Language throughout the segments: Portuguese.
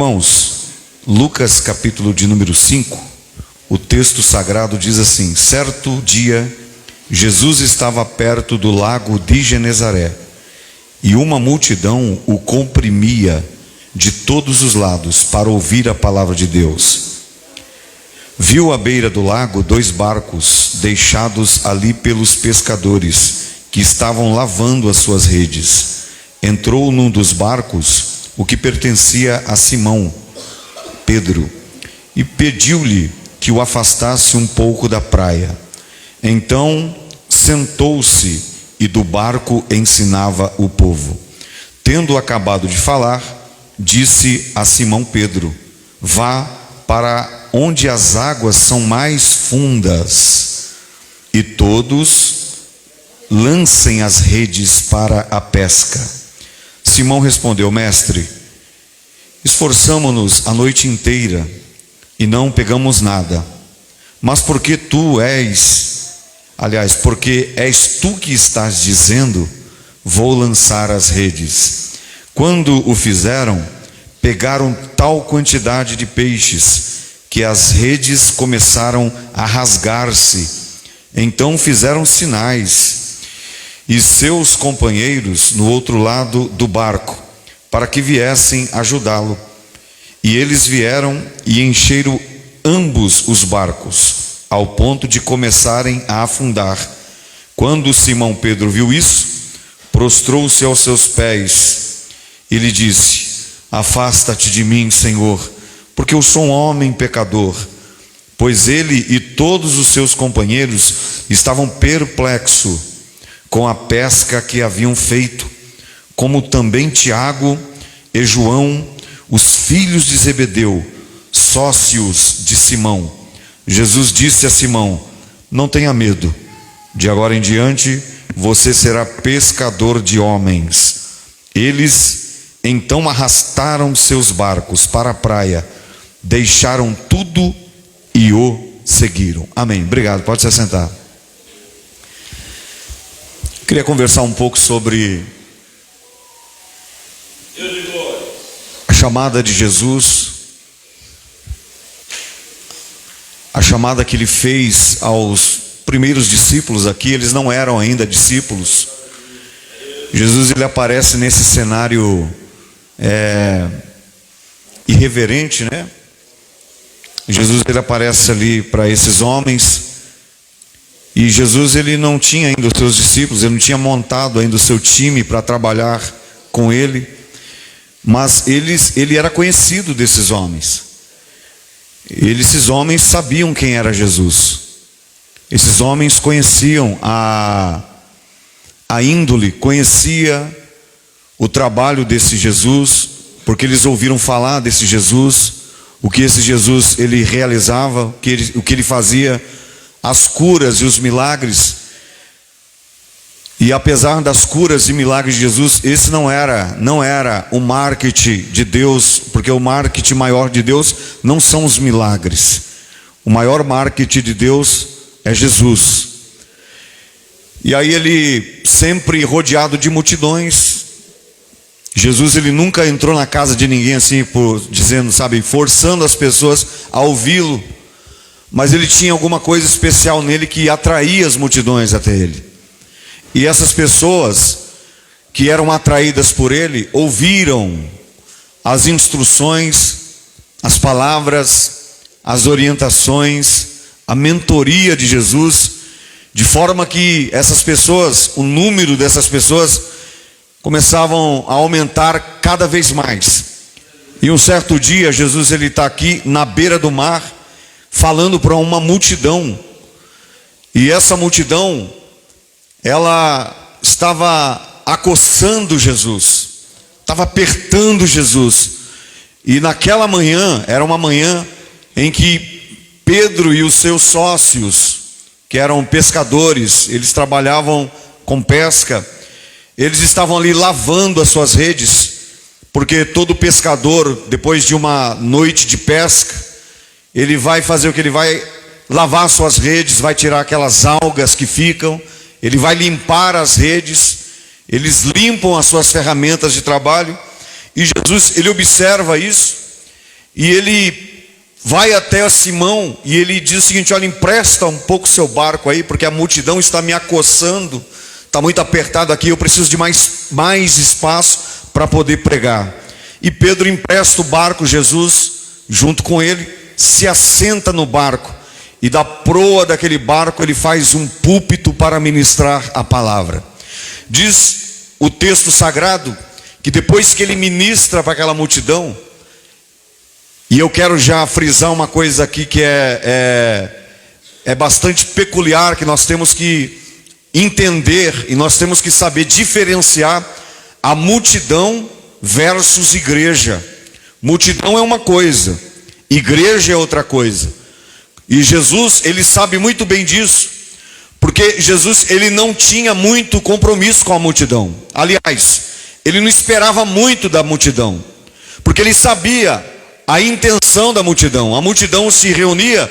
Irmãos, Lucas capítulo de número 5, o texto sagrado diz assim: certo dia, Jesus estava perto do lago de Genezaré, e uma multidão o comprimia de todos os lados para ouvir a palavra de Deus. Viu à beira do lago 2 barcos deixados ali pelos pescadores, que estavam lavando as suas redes. Entrou num dos barcos, o que pertencia a Simão, Pedro, e pediu-lhe que o afastasse um pouco da praia. Então sentou-se e do barco ensinava o povo. Tendo acabado de falar, disse a Simão Pedro: vá para onde as águas são mais fundas, e todos lancem as redes para a pesca. Simão respondeu: mestre, esforçamo-nos a noite inteira e não pegamos nada, mas porque és tu que estás dizendo, vou lançar as redes. Quando o fizeram, pegaram tal quantidade de peixes que as redes começaram a rasgar-se. Então fizeram sinais e seus companheiros no outro lado do barco, para que viessem ajudá-lo. E eles vieram e encheram ambos os barcos, ao ponto de começarem a afundar. Quando Simão Pedro viu isso, prostrou-se aos seus pés e lhe disse: afasta-te de mim, Senhor, porque eu sou um homem pecador. Pois ele e todos os seus companheiros estavam perplexos com a pesca que haviam feito, como também Tiago e João, os filhos de Zebedeu, sócios de Simão. Jesus disse a Simão: não tenha medo, de agora em diante você será pescador de homens. Eles então arrastaram seus barcos para a praia, deixaram tudo e o seguiram. Amém. Obrigado, pode se assentar. Queria conversar um pouco sobre a chamada de Jesus, a chamada que ele fez aos primeiros discípulos aqui. Eles não eram ainda discípulos. Jesus, ele aparece nesse cenário irreverente, né? Jesus, ele aparece ali para esses homens. E Jesus, ele não tinha ainda os seus discípulos, ele não tinha montado ainda o seu time para trabalhar com ele, mas ele era conhecido desses homens. Esses homens sabiam quem era Jesus. Esses homens conheciam a índole, conhecia o trabalho desse Jesus, porque eles ouviram falar desse Jesus, o que esse Jesus ele realizava, o que ele fazia, as curas e os milagres. E apesar das curas e milagres de Jesus, esse não era o marketing de Deus, porque o marketing maior de Deus não são os milagres. O maior marketing de Deus é Jesus. E aí ele sempre rodeado de multidões. Jesus, ele nunca entrou na casa de ninguém assim, forçando as pessoas a ouvi-lo. Mas ele tinha alguma coisa especial nele que atraía as multidões até ele. E essas pessoas que eram atraídas por ele ouviram as instruções, as palavras, as orientações, a mentoria de Jesus, de forma que essas pessoas, o número dessas pessoas começavam a aumentar cada vez mais. E um certo dia Jesus, ele está aqui na beira do mar, falando para uma multidão. E essa multidão, ela estava acossando Jesus, estava apertando Jesus. E naquela manhã, era uma manhã em que Pedro e os seus sócios, que eram pescadores, eles trabalhavam com pesca, eles estavam ali lavando as suas redes, porque todo pescador, depois de uma noite de pesca, ele vai fazer o que? Ele vai lavar suas redes, vai tirar aquelas algas que ficam, ele vai limpar as redes, eles limpam as suas ferramentas de trabalho. E Jesus, ele observa isso, e ele vai até Simão e ele diz o seguinte: olha, empresta um pouco seu barco aí, porque a multidão está me acossando, está muito apertado aqui, eu preciso de mais espaço para poder pregar. E Pedro empresta o barco, Jesus junto com ele se assenta no barco, e da proa daquele barco ele faz um púlpito para ministrar a palavra. Diz o texto sagrado que depois que ele ministra para aquela multidão, e eu quero já frisar uma coisa aqui que é bastante peculiar, que nós temos que entender e nós temos que saber diferenciar a multidão versus igreja. Multidão é uma coisa, igreja é outra coisa. E Jesus, ele sabe muito bem disso, porque Jesus, ele não tinha muito compromisso com a multidão. Aliás, ele não esperava muito da multidão, porque ele sabia a intenção da multidão. A multidão se reunia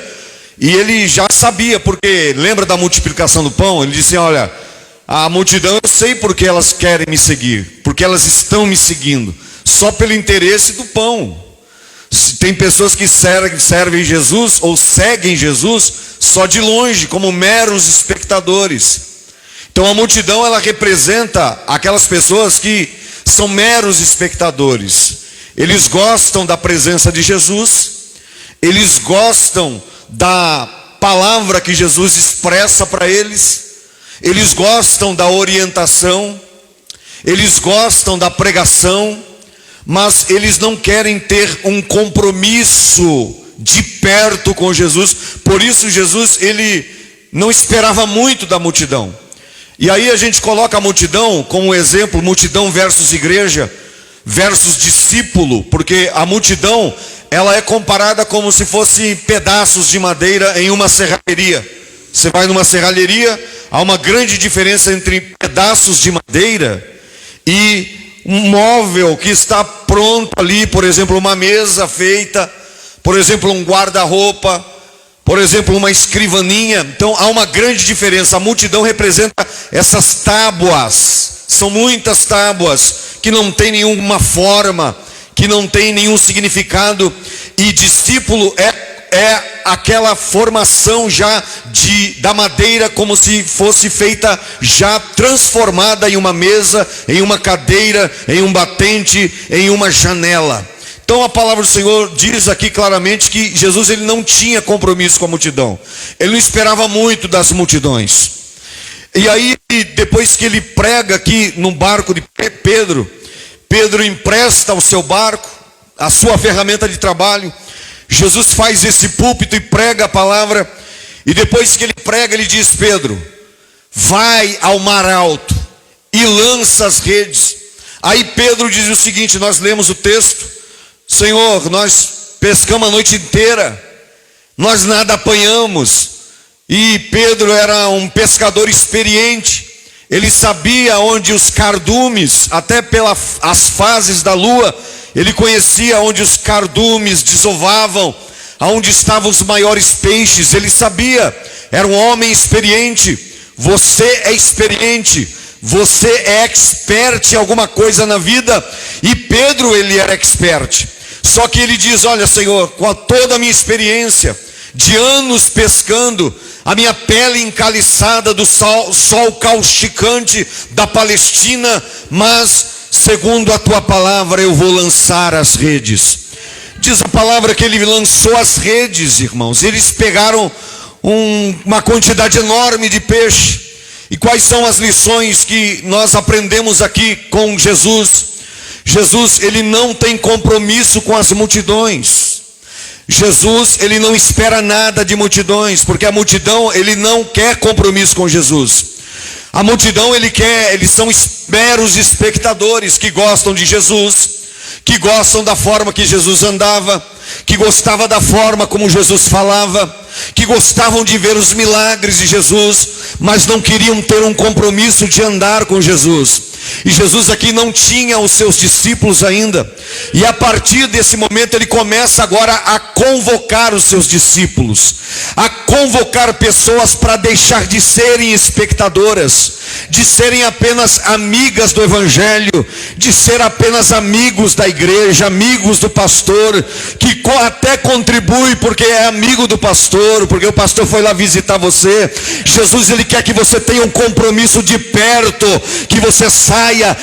e ele já sabia, porque lembra da multiplicação do pão? Ele disse: olha, a multidão, eu sei porque elas querem me seguir, porque elas estão me seguindo, só pelo interesse do pão. Tem pessoas que servem Jesus ou seguem Jesus só de longe, como meros espectadores. Então a multidão, ela representa aquelas pessoas que são meros espectadores. Eles gostam da presença de Jesus, eles gostam da palavra que Jesus expressa para eles, eles gostam da orientação, eles gostam da pregação, mas eles não querem ter um compromisso de perto com Jesus. Por isso Jesus, ele não esperava muito da multidão. E aí a gente coloca a multidão como exemplo, multidão versus igreja, versus discípulo, porque a multidão, ela é comparada como se fosse pedaços de madeira em uma serralheria. Você vai numa serralheria, há uma grande diferença entre pedaços de madeira e um móvel que está pronto ali, por exemplo, uma mesa feita, por exemplo, um guarda-roupa, por exemplo, uma escrivaninha. Então há uma grande diferença. A multidão representa essas tábuas, são muitas tábuas que não tem nenhuma forma, que não tem nenhum significado. E discípulo é aquela formação já da madeira, como se fosse feita já transformada em uma mesa, em uma cadeira, em um batente, em uma janela. Então a palavra do Senhor diz aqui claramente que Jesus, ele não tinha compromisso com a multidão, ele não esperava muito das multidões. E aí, depois que ele prega aqui no barco de Pedro, Pedro empresta o seu barco, a sua ferramenta de trabalho. Jesus faz esse púlpito e prega a palavra, e depois que ele prega, ele diz: Pedro, vai ao mar alto e lança as redes. Aí Pedro diz o seguinte, nós lemos o texto: Senhor, nós pescamos a noite inteira, nós nada apanhamos. E Pedro era um pescador experiente, ele sabia onde os cardumes, até pelas fases da lua, ele conhecia onde os cardumes desovavam, aonde estavam os maiores peixes. Ele sabia, era um homem experiente. Você é experiente, você é expert em alguma coisa na vida. E Pedro, ele era expert. Só que ele diz: olha, Senhor, com toda a minha experiência de anos pescando, a minha pele encaliçada do sol causticante da Palestina, mas segundo a tua palavra eu vou lançar as redes. Diz a palavra que ele lançou as redes, irmãos. Eles pegaram uma quantidade enorme de peixe. E quais são as lições que nós aprendemos aqui com Jesus? Jesus, ele não tem compromisso com as multidões. Jesus, ele não espera nada de multidões, porque a multidão, ele não quer compromisso com Jesus. A multidão, eles são meros espectadores que gostam de Jesus, que gostam da forma que Jesus andava, que gostavam da forma como Jesus falava, que gostavam de ver os milagres de Jesus, mas não queriam ter um compromisso de andar com Jesus. E Jesus aqui não tinha os seus discípulos ainda. E a partir desse momento ele começa agora a convocar os seus discípulos, a convocar pessoas para deixar de serem espectadoras, de serem apenas amigas do evangelho, de ser apenas amigos da igreja, amigos do pastor, que até contribui porque é amigo do pastor, porque o pastor foi lá visitar você. Jesus, ele quer que você tenha um compromisso de perto, que você saia,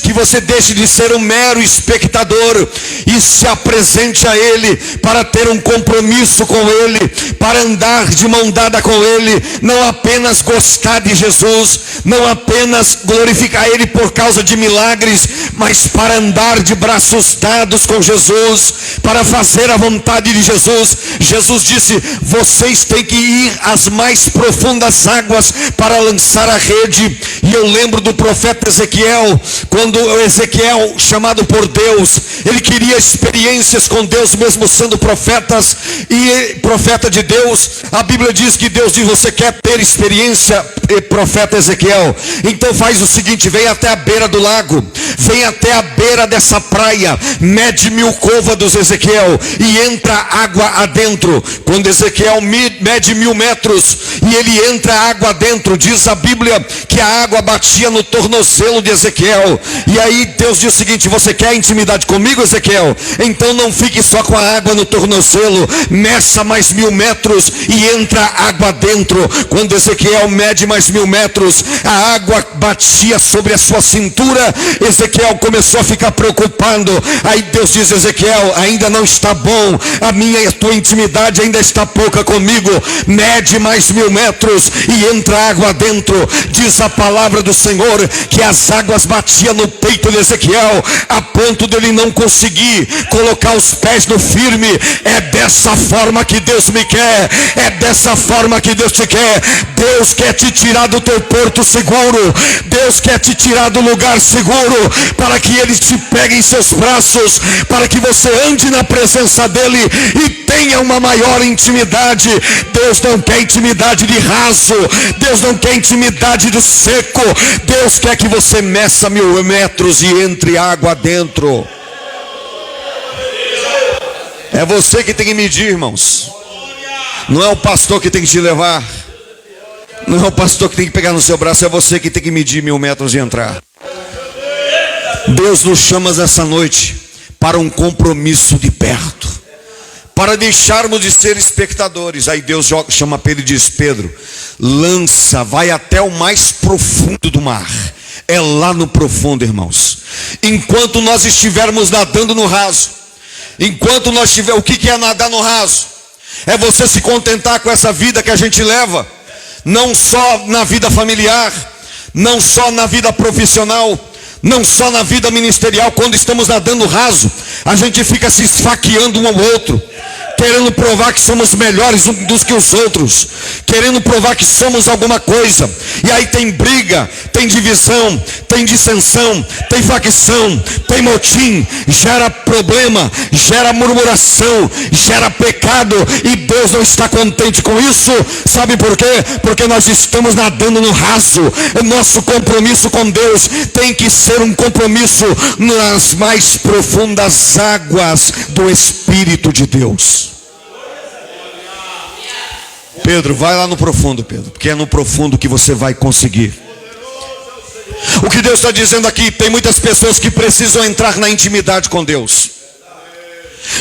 que você deixe de ser um mero espectador e se apresente a ele para ter um compromisso com ele, para andar de mão dada com ele, não apenas gostar de Jesus, não apenas glorificar ele por causa de milagres, mas para andar de braços dados com Jesus, para fazer a vontade de Jesus. Jesus disse: vocês têm que ir às mais profundas águas para lançar a rede. E eu lembro do profeta Ezequiel, quando Ezequiel, chamado por Deus, ele queria experiências com Deus, mesmo sendo profeta de Deus. A Bíblia diz que Deus diz: você quer ter experiência, profeta Ezequiel? Então faz o seguinte, vem até a beira do lago, vem até a beira dessa praia, mede 1000 côvados, Ezequiel, e entra água adentro. Quando Ezequiel mede 1000 metros e ele entra água dentro, diz a Bíblia que a água batia no tornozelo de Ezequiel. E aí Deus diz o seguinte: você quer intimidade comigo, Ezequiel? Então não fique só com a água no tornozelo, meça mais 1000 metros e entra água dentro. Quando Ezequiel mede mais 1000 metros, a água batia sobre a sua cintura. Ezequiel começou a ficar preocupado. Aí Deus diz: Ezequiel, ainda não está bom, a tua intimidade ainda está pouca comigo, mede mais 1000 metros e entra água dentro. Diz a palavra do Senhor que as águas batiam no peito de Ezequiel, a ponto dele não conseguir colocar os pés no firme. É dessa forma que Deus me quer, é dessa forma que Deus te quer. Deus quer te tirar do teu porto seguro, Deus quer te tirar do lugar seguro, para que ele te pegue em seus braços, para que você ande na presença dele e tenha uma maior intimidade. Deus não quer intimidade de raso, Deus não quer intimidade do seco. Deus quer que você meça 1000 metros e entre água dentro. É você que tem que medir, irmãos. Não é o pastor que tem que te levar, não é o pastor que tem que pegar no seu braço, é você que tem que medir 1000 metros e entrar. Deus nos chama essa noite para um compromisso de perto, para deixarmos de ser espectadores. Aí Deus chama Pedro e diz: Pedro, lança, vai até o mais profundo do mar. É lá no profundo, irmãos. Enquanto nós estivermos nadando no raso, enquanto nós estivermos, o que é nadar no raso? É você se contentar com essa vida que a gente leva, não só na vida familiar, não só na vida profissional, não só na vida ministerial. Quando estamos nadando raso, a gente fica se esfaqueando um ao outro, querendo provar que somos melhores uns que os outros, querendo provar que somos alguma coisa. E aí tem briga, tem divisão, tem dissensão, tem facção, tem motim, gera problema, gera murmuração, gera pecado. E Deus não está contente com isso. Sabe por quê? Porque nós estamos nadando no raso. O nosso compromisso com Deus tem que ser um compromisso nas mais profundas águas do Espírito de Deus. Pedro, vai lá no profundo, Pedro, porque é no profundo que você vai conseguir. O que Deus está dizendo aqui: tem muitas pessoas que precisam entrar na intimidade com Deus.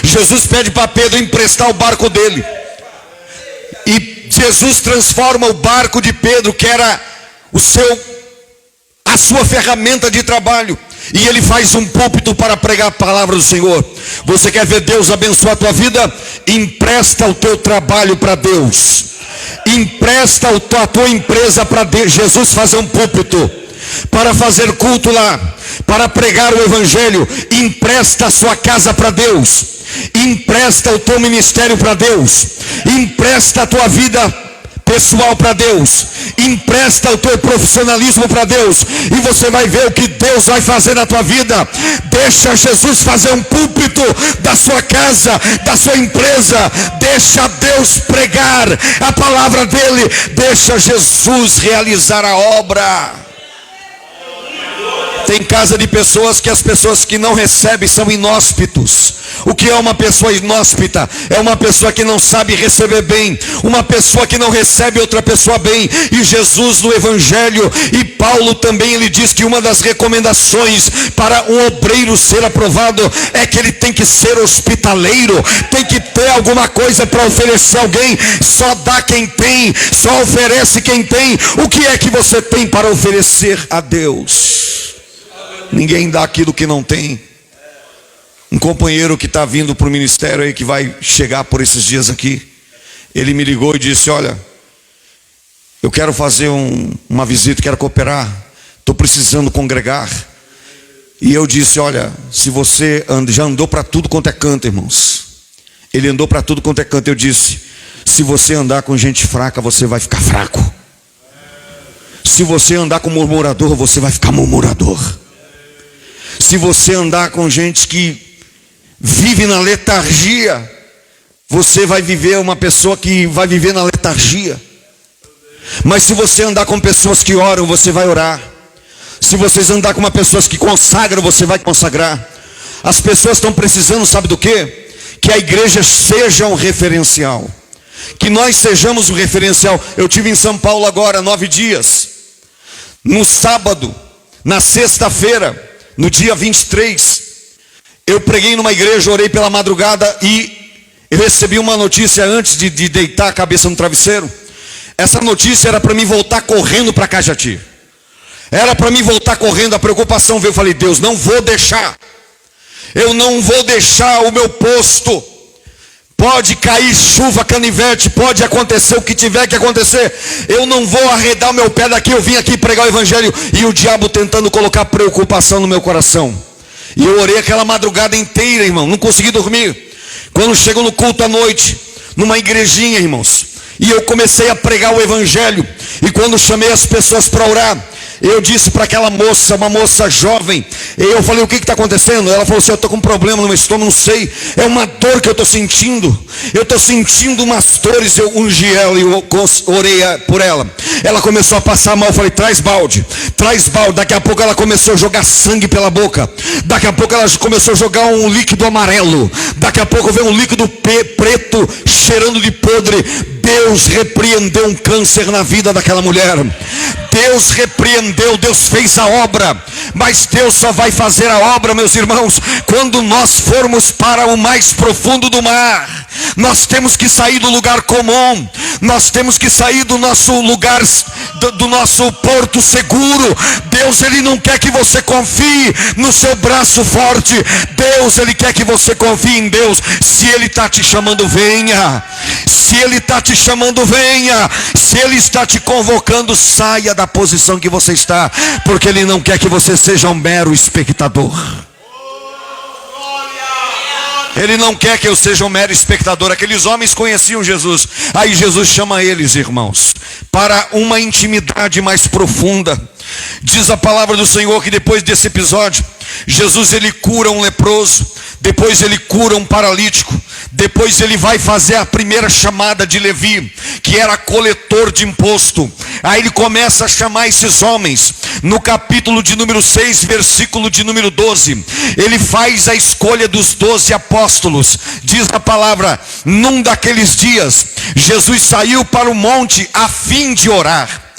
Jesus pede para Pedro emprestar o barco dele, e Jesus transforma o barco de Pedro, que era a sua ferramenta de trabalho, e ele faz um púlpito para pregar a palavra do Senhor. Você quer ver Deus abençoar a tua vida? Empresta o teu trabalho para Deus, empresta a tua empresa para Jesus fazer um púlpito, para fazer culto lá, para pregar o evangelho. Empresta a sua casa para Deus, empresta o teu ministério para Deus, empresta a tua vida pessoal para Deus, empresta o teu profissionalismo para Deus, e você vai ver o que Deus vai fazer na tua vida. Deixa Jesus fazer um púlpito da sua casa, da sua empresa. Deixa Deus pregar a palavra dele, deixa Jesus realizar a obra. Tem casa de pessoas que as pessoas que não recebem são inóspitos. O que é uma pessoa inóspita? É uma pessoa que não sabe receber bem, uma pessoa que não recebe outra pessoa bem. E Jesus no Evangelho, e Paulo também, ele diz que uma das recomendações para um obreiro ser aprovado é que ele tem que ser hospitaleiro, tem que ter alguma coisa para oferecer a alguém. Só dá quem tem, só oferece quem tem. O que é que você tem para oferecer a Deus? Ninguém dá aquilo que não tem. Um companheiro que está vindo para o ministério aí, que vai chegar por esses dias aqui, ele me ligou e disse: olha, eu quero fazer uma visita, quero cooperar, estou precisando congregar. E eu disse: olha, se você já andou para tudo quanto é canto, irmãos. Ele andou para tudo quanto é canto. Eu disse: se você andar com gente fraca, você vai ficar fraco. Se você andar com murmurador, você vai ficar murmurador. Se você andar com gente que vive na letargia, você vai viver uma pessoa que vai viver na letargia. Mas se você andar com pessoas que oram, você vai orar. Se vocês andar com pessoas que consagram, você vai consagrar. As pessoas estão precisando, sabe do quê? Que a igreja seja um referencial, que nós sejamos um referencial. Eu estive em São Paulo agora 9 dias. No sábado, na sexta-feira, no dia 23, eu preguei numa igreja, orei pela madrugada e eu recebi uma notícia antes de deitar a cabeça no travesseiro. Essa notícia era para mim voltar correndo para Cajati. Era para mim voltar correndo, a preocupação veio. Eu falei: Deus, não vou deixar. Eu não vou deixar o meu posto. Pode cair chuva, canivete, pode acontecer o que tiver que acontecer. Eu não vou arredar o meu pé daqui. Eu vim aqui pregar o evangelho e o diabo tentando colocar preocupação no meu coração. E eu orei aquela madrugada inteira, irmão, não consegui dormir. Quando chego no culto à noite, numa igrejinha, irmãos, e eu comecei a pregar o evangelho, e quando chamei as pessoas para orar, eu disse para aquela moça, uma moça jovem, e eu falei: o que está acontecendo? Ela falou assim: eu estou com um problema no meu estômago, não sei, é uma dor que eu estou sentindo umas dores. Eu ungi ela e eu orei por ela. Ela começou a passar mal. Eu falei: traz balde. Daqui a pouco ela começou a jogar sangue pela boca, daqui a pouco ela começou a jogar um líquido amarelo, daqui a pouco veio um líquido preto cheirando de podre. Deus repreendeu um câncer na vida daquela mulher. Deus repreendeu, Deus fez a obra. Mas Deus só vai fazer a obra, meus irmãos, quando nós formos para o mais profundo do mar. Nós temos que sair do lugar comum. Nós temos que sair do nosso lugar, do nosso porto seguro. Deus, Ele não quer que você confie no seu braço forte. Deus, Ele quer que você confie em Deus. Se Ele está te chamando, venha. Se Ele está te chamando, venha. Se Ele está te convocando, saia da posição que você está, porque Ele não quer que você seja um mero espectador. Ele não quer que eu seja um mero espectador. Aqueles homens conheciam Jesus. Aí Jesus chama eles, irmãos, para uma intimidade mais profunda. Diz a palavra do Senhor que depois desse episódio, Jesus, ele cura um leproso, depois ele cura um paralítico, depois ele vai fazer a primeira chamada de Levi, que era coletor de imposto. Aí ele começa a chamar esses homens. No capítulo de número 6, versículo de número 12, ele faz a escolha dos 12 apóstolos. Diz a palavra: num daqueles dias, Jesus saiu para o monte a fim de orar.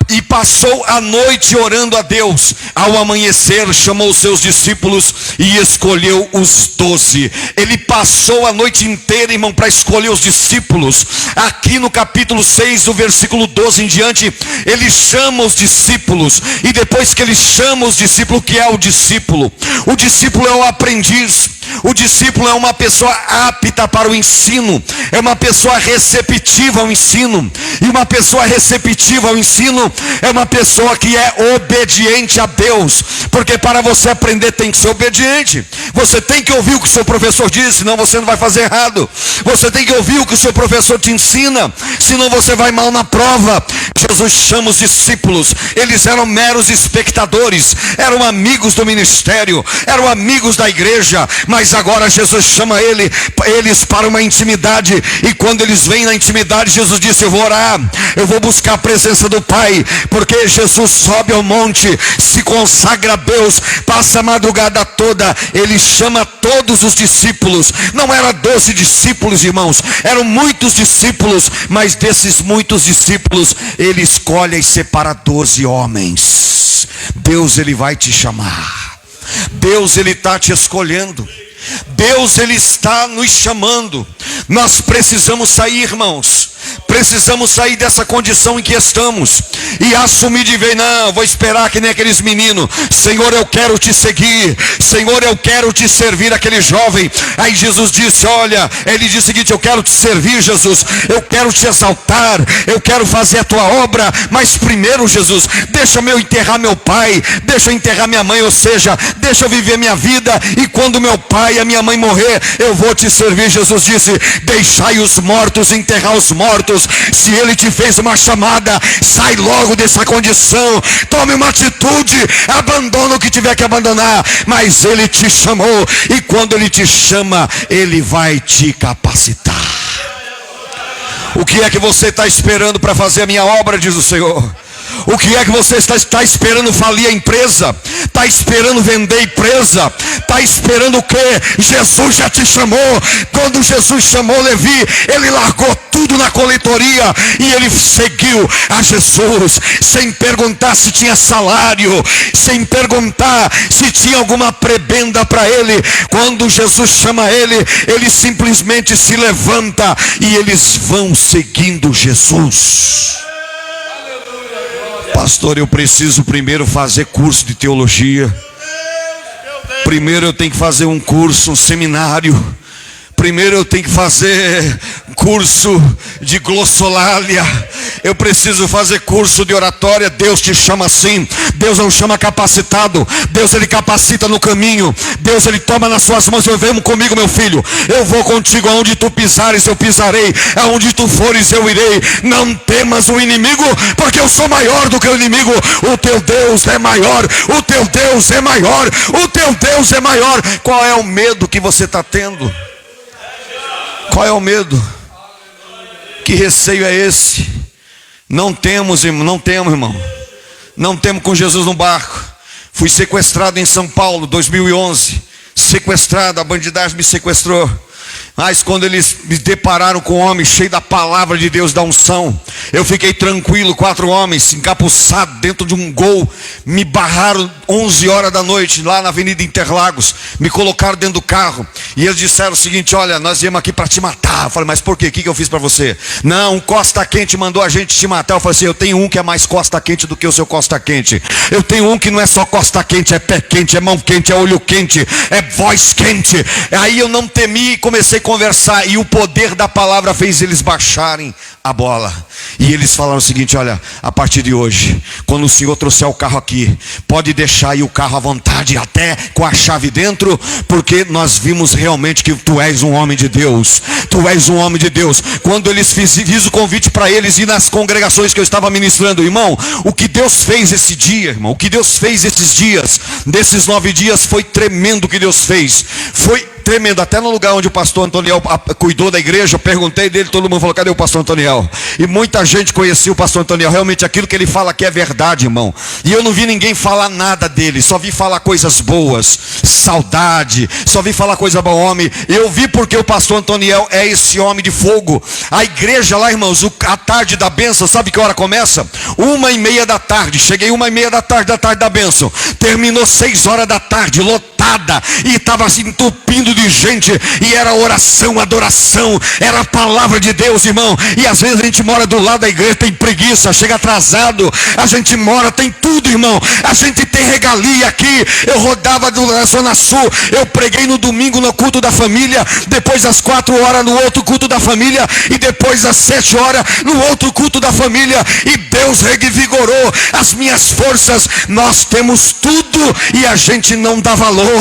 E passou a noite orando a Deus. Ao amanhecer, chamou os seus discípulos e escolheu os 12. Ele passou a noite inteira, irmão, para escolher os discípulos. Aqui no capítulo 6, do versículo 12 em diante, ele chama os discípulos. E depois que ele chama os discípulos, o que é o discípulo? O discípulo é o aprendiz. O discípulo é uma pessoa apta para o ensino, é uma pessoa receptiva ao ensino. E uma pessoa receptiva ao ensino é uma pessoa que é obediente a Deus. Porque para você aprender tem que ser obediente. Você tem que ouvir o que o seu professor diz, senão você não vai fazer errado. Você tem que ouvir o que o seu professor te ensina, senão você vai mal na prova. Jesus chama os discípulos, eles eram meros espectadores, eram amigos do ministério, eram amigos da igreja, mas agora Jesus chama eles para uma intimidade, e quando eles vêm na intimidade, Jesus disse: eu vou orar, eu vou buscar a presença do Pai, porque Jesus sobe ao monte, se consagra a Deus, passa a madrugada toda, ele chama todos os discípulos. Não eram 12 discípulos, irmãos, eram muitos discípulos, mas desses muitos discípulos, ele escolhe e separa 12 homens. Deus, ele vai te chamar. Deus, ele está te escolhendo. Deus, ele está nos chamando. Nós precisamos sair, irmãos. Precisamos sair dessa condição em que estamos e assumir de vez: não, vou esperar que nem aqueles meninos. Senhor, eu quero te seguir. Senhor, eu quero te servir. Aquele jovem, aí Jesus disse: olha, ele disse o seguinte: eu quero te servir, Jesus, eu quero te exaltar, eu quero fazer a tua obra, mas primeiro, Jesus, deixa eu enterrar meu pai, deixa eu enterrar minha mãe, ou seja, deixa eu viver minha vida, e quando meu pai e a minha mãe morrer, eu vou te servir. Jesus disse: deixai os mortos enterrar os mortos. Se ele te fez uma chamada, sai logo dessa condição, tome uma atitude, abandona o que tiver que abandonar, mas ele te chamou, e quando ele te chama, ele vai te capacitar. O que é que você está esperando para fazer a minha obra, diz o Senhor? O que é que você está esperando falir a empresa? Está esperando vender a empresa? Está esperando o quê? Jesus já te chamou. Quando Jesus chamou Levi, ele largou tudo na coletoria e ele seguiu a Jesus, sem perguntar se tinha salário, sem perguntar se tinha alguma prebenda para ele. Quando Jesus chama ele, ele simplesmente se levanta e eles vão seguindo Jesus. Pastor, eu preciso primeiro fazer curso de teologia. Primeiro eu tenho que fazer um curso, um seminário. Primeiro eu tenho que fazer curso de glossolalia. Eu preciso fazer curso de oratória. Deus te chama assim. Deus não chama capacitado. Deus, ele capacita no caminho. Deus, ele toma nas suas mãos. Eu venho comigo, meu filho. Eu vou contigo. Aonde tu pisares, eu pisarei. Aonde tu fores, eu irei. Não temas o inimigo, porque eu sou maior do que o inimigo. O teu Deus é maior. O teu Deus é maior. O teu Deus é maior. Qual é o medo que você está tendo? Qual é o medo? Que receio é esse? Não temos, irmão, não temos com Jesus no barco. Fui sequestrado em São Paulo, 2011. Sequestrado, a bandidagem me sequestrou. Mas quando eles me depararam com um homem cheio da palavra de Deus, da unção, eu fiquei tranquilo. 4 homens encapuçados dentro de um Gol me barraram 11 horas da noite lá na Avenida Interlagos, me colocaram dentro do carro e eles disseram o seguinte: olha, nós viemos aqui para te matar. Eu falei: mas por quê? O que eu fiz para você? Não, um Costa Quente mandou a gente te matar. Eu falei assim: eu tenho um que é mais Costa Quente do que o seu Costa Quente. Eu tenho um que não é só Costa Quente, é pé quente, é mão quente, é olho quente, é voz quente. Aí eu não temi e comecei a conversar, e o poder da palavra fez eles baixarem a bola. E eles falaram o seguinte: olha, a partir de hoje, quando o Senhor trouxer o carro aqui, pode deixar aí o carro à vontade, até com a chave dentro, porque nós vimos realmente que tu és um homem de Deus. Tu és um homem de Deus. Quando eles fiz o convite para eles ir nas congregações que eu estava ministrando, irmão, o que Deus fez esse dia, irmão, o que Deus fez esses dias, desses 9 dias, foi tremendo. O que Deus fez foi tremendo. Até no lugar onde o pastor Antoniel cuidou da igreja, eu perguntei dele, todo mundo falou: cadê o pastor Antoniel? E muita gente conhecia o pastor Antoniel. Realmente aquilo que ele fala aqui é verdade, irmão. E eu não vi ninguém falar nada dele, só vi falar coisas boas, saudade, só vi falar coisa boa. Homem, eu vi porque o pastor Antoniel é esse homem de fogo. A igreja lá, irmãos, a tarde da bênção, sabe que hora começa? 1h30 da tarde. Cheguei 1h30 da tarde da bênção. Terminou 6 horas da tarde, lotada, e estava assim entupindo de gente, e era oração, adoração, era a palavra de Deus, irmão. E às vezes a gente mora do lado da igreja, tem preguiça, chega atrasado. A gente mora, tem tudo, irmão. A gente tem regalia aqui. Eu rodava da Zona Sul, eu preguei no domingo no culto da família, depois às 4 horas no outro culto da família, e depois às 7 horas no outro culto da família, e Deus revigorou as minhas forças. Nós temos tudo e a gente não dá valor.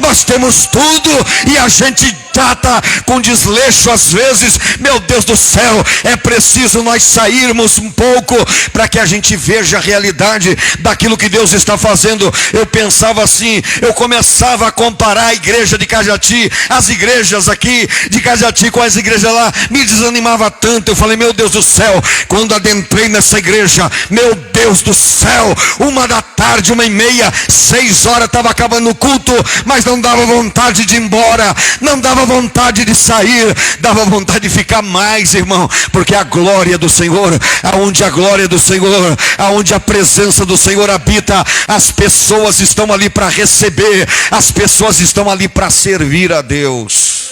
Nós temos tudo e a gente trata com desleixo às vezes. Meu Deus do céu, é preciso nós sairmos um pouco para que a gente veja a realidade daquilo que Deus está fazendo. Eu pensava assim, eu começava a comparar a igreja de Cajati, as igrejas aqui de Cajati com as igrejas lá, me desanimava tanto. Eu falei, meu Deus do céu, quando adentrei nessa igreja, meu Deus do céu, 1h da tarde, 1h30, 6h estava acabando o culto, mas não dava vontade de ir embora, não dava vontade de sair, dava vontade de ficar mais, irmão, porque a glória do Senhor, aonde a glória do Senhor, aonde a presença do Senhor habita, as pessoas estão ali para receber, as pessoas estão ali para servir a Deus.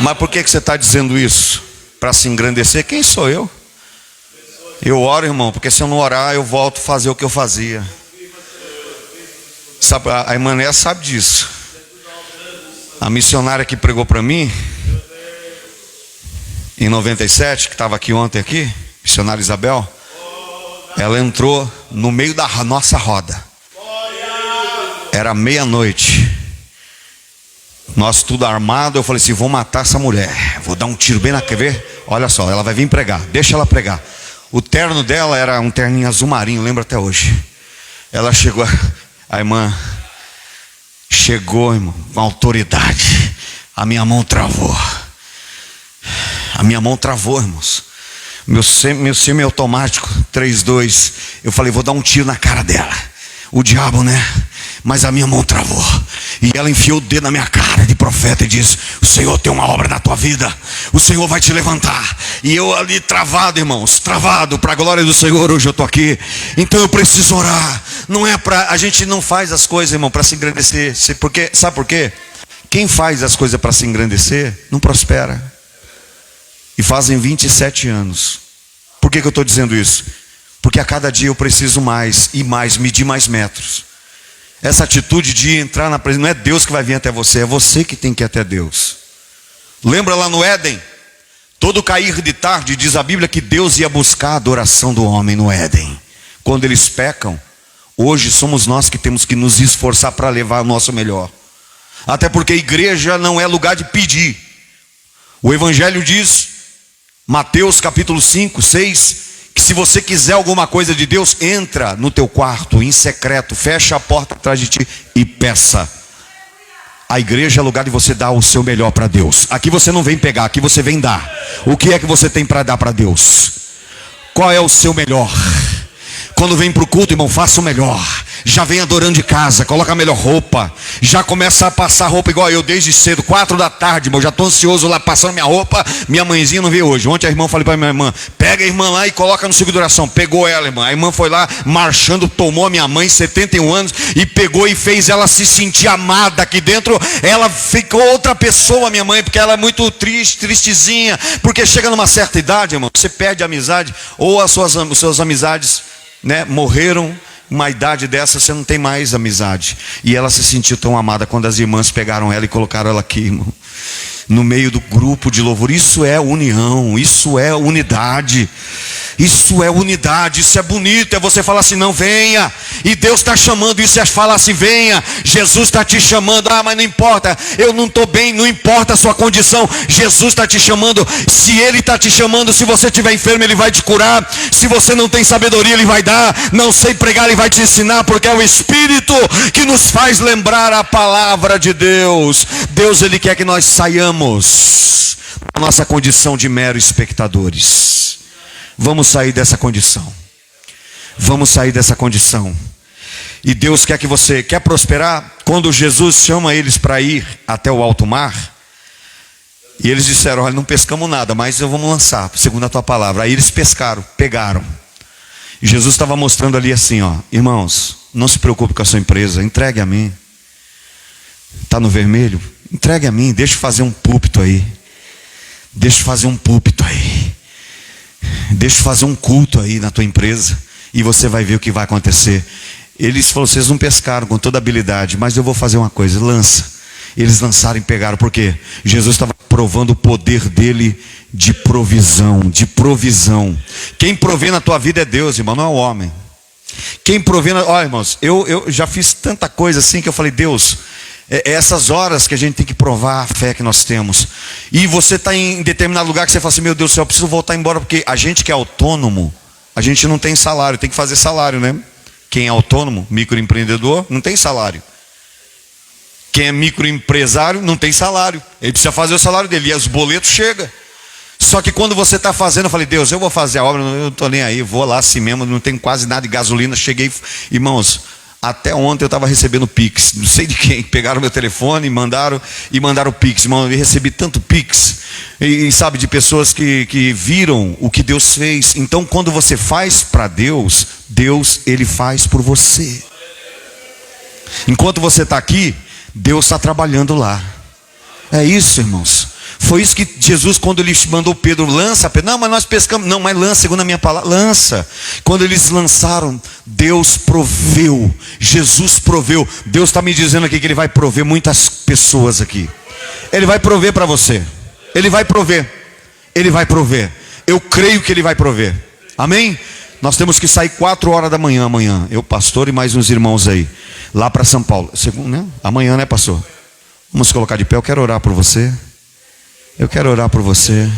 Mas por que você está dizendo isso? Para se engrandecer? Quem sou eu? Eu oro, irmão, porque se eu não orar, eu volto a fazer o que eu fazia. Sabe, a irmã Né sabe disso. A missionária que pregou para mim em 97, que estava aqui ontem aqui, missionária Isabel, ela entrou no meio da nossa roda. Era meia-noite. Nós tudo armado. Eu falei assim, vou matar essa mulher, vou dar um tiro bem na... Quer ver? Olha só, ela vai vir pregar, deixa ela pregar. O terno dela era um terninho azul marinho, lembro até hoje. Ela chegou, a irmã chegou, irmão, com autoridade. A minha mão travou. A minha mão travou, irmãos. Meu semi-automático 3-2. Eu falei, vou dar um tiro na cara dela. O diabo, né? Mas a minha mão travou. E ela enfiou o dedo na minha cara de profeta e disse, o Senhor tem uma obra na tua vida, o Senhor vai te levantar. E eu ali travado, irmãos, travado, para a glória do Senhor. Hoje eu estou aqui, então eu preciso orar. Não é para, a gente não faz as coisas, irmão, para se engrandecer. Porque, sabe por quê? Quem faz as coisas para se engrandecer não prospera. E fazem 27 anos. Por que eu estou dizendo isso? Porque a cada dia eu preciso mais e mais, medir mais metros. Essa atitude de entrar na presença, não é Deus que vai vir até você, é você que tem que ir até Deus. Lembra lá no Éden? Todo cair de tarde, diz a Bíblia que Deus ia buscar a adoração do homem no Éden. Quando eles pecam, hoje somos nós que temos que nos esforçar para levar o nosso melhor. Até porque a igreja não é lugar de pedir. O Evangelho diz, Mateus capítulo 5, 6, que se você quiser alguma coisa de Deus, entra no teu quarto em secreto, fecha a porta atrás de ti e peça. A igreja é lugar de você dar o seu melhor para Deus. Aqui você não vem pegar, aqui você vem dar. O que é que você tem para dar para Deus? Qual é o seu melhor? Quando vem para o culto, irmão, faça o melhor. Já vem adorando de casa, coloca a melhor roupa. Já começa a passar roupa igual eu desde cedo, 4 da tarde, irmão. Já estou ansioso lá passando minha roupa. Minha mãezinha não veio hoje. Ontem a irmã, falei para minha irmã, pega a irmã lá e coloca no ciclo de oração. Pegou ela, irmã. A irmã foi lá marchando, tomou a minha mãe, 71 anos, e pegou e fez ela se sentir amada aqui dentro. Ela ficou outra pessoa, minha mãe, porque ela é muito triste, tristezinha. Porque chega numa certa idade, irmão, você perde a amizade, ou as suas amizades, né, morreram. Uma idade dessa você não tem mais amizade. E ela se sentiu tão amada quando as irmãs pegaram ela e colocaram ela aqui, irmão, no meio do grupo de louvor. Isso é união, isso é unidade. Isso é unidade, isso é bonito. É você falar assim, não, venha. E Deus está chamando, isso é falar assim, venha. Jesus está te chamando. Ah, mas não importa, eu não estou bem, não importa a sua condição. Jesus está te chamando. Se Ele está te chamando, se você estiver enfermo, Ele vai te curar. Se você não tem sabedoria, Ele vai dar. Não sei pregar, Ele vai te ensinar. Porque é o Espírito que nos faz lembrar a palavra de Deus. Deus, Ele quer que nós saiamos da nossa condição de mero espectadores. Vamos sair dessa condição. Vamos sair dessa condição. E Deus quer que você quer prosperar. Quando Jesus chama eles para ir até o alto mar, e eles disseram, olha, não pescamos nada, mas vamos lançar, segundo a tua palavra. Aí eles pescaram, pegaram. E Jesus estava mostrando ali assim, ó, irmãos, não se preocupe com a sua empresa, entregue a mim. Está no vermelho? Entregue a mim, deixa eu fazer um púlpito aí. Deixa eu fazer um púlpito aí. Deixa eu fazer um culto aí na tua empresa. E você vai ver o que vai acontecer. Eles falaram, vocês não pescaram com toda habilidade, mas eu vou fazer uma coisa, lança. Eles lançaram e pegaram, por quê? Jesus estava provando o poder dele de provisão, de provisão. Quem provê na tua vida é Deus, irmão, não é o homem. Quem provê, olha irmãos, eu já fiz tanta coisa assim que eu falei, Deus, é essas horas que a gente tem que provar a fé que nós temos. E você está em determinado lugar que você fala assim, meu Deus do céu, eu preciso voltar embora, porque a gente que é autônomo, a gente não tem salário, tem que fazer salário, né? Quem é autônomo, microempreendedor, não tem salário. Quem é microempresário, não tem salário. Ele precisa fazer o salário dele, e os boletos chegam. Só que quando você está fazendo, eu falei, Deus, eu vou fazer a obra, eu não estou nem aí, vou lá assim mesmo, não tenho quase nada de gasolina. Cheguei, irmãos, até ontem eu estava recebendo Pix, não sei de quem, pegaram meu telefone e mandaram o Pix. Irmão, eu recebi tanto Pix, e sabe, de pessoas que viram o que Deus fez. Então quando você faz para Deus, Deus, Ele faz por você. Enquanto você está aqui, Deus está trabalhando lá. É isso, irmãos. Foi isso que Jesus, quando ele mandou Pedro, lança Pedro. Não, mas nós pescamos. Não, mas lança, segundo a minha palavra, lança. Quando eles lançaram, Deus proveu. Jesus proveu. Deus está me dizendo aqui que Ele vai prover muitas pessoas aqui. Ele vai prover para você. Ele vai prover. Ele vai prover. Eu creio que Ele vai prover. Amém? Nós temos que sair 4 horas da manhã amanhã. Eu, pastor, e mais uns irmãos aí. Lá para São Paulo. Né? Amanhã, né, pastor? Vamos colocar de pé. Eu quero orar por você. Eu quero orar por você.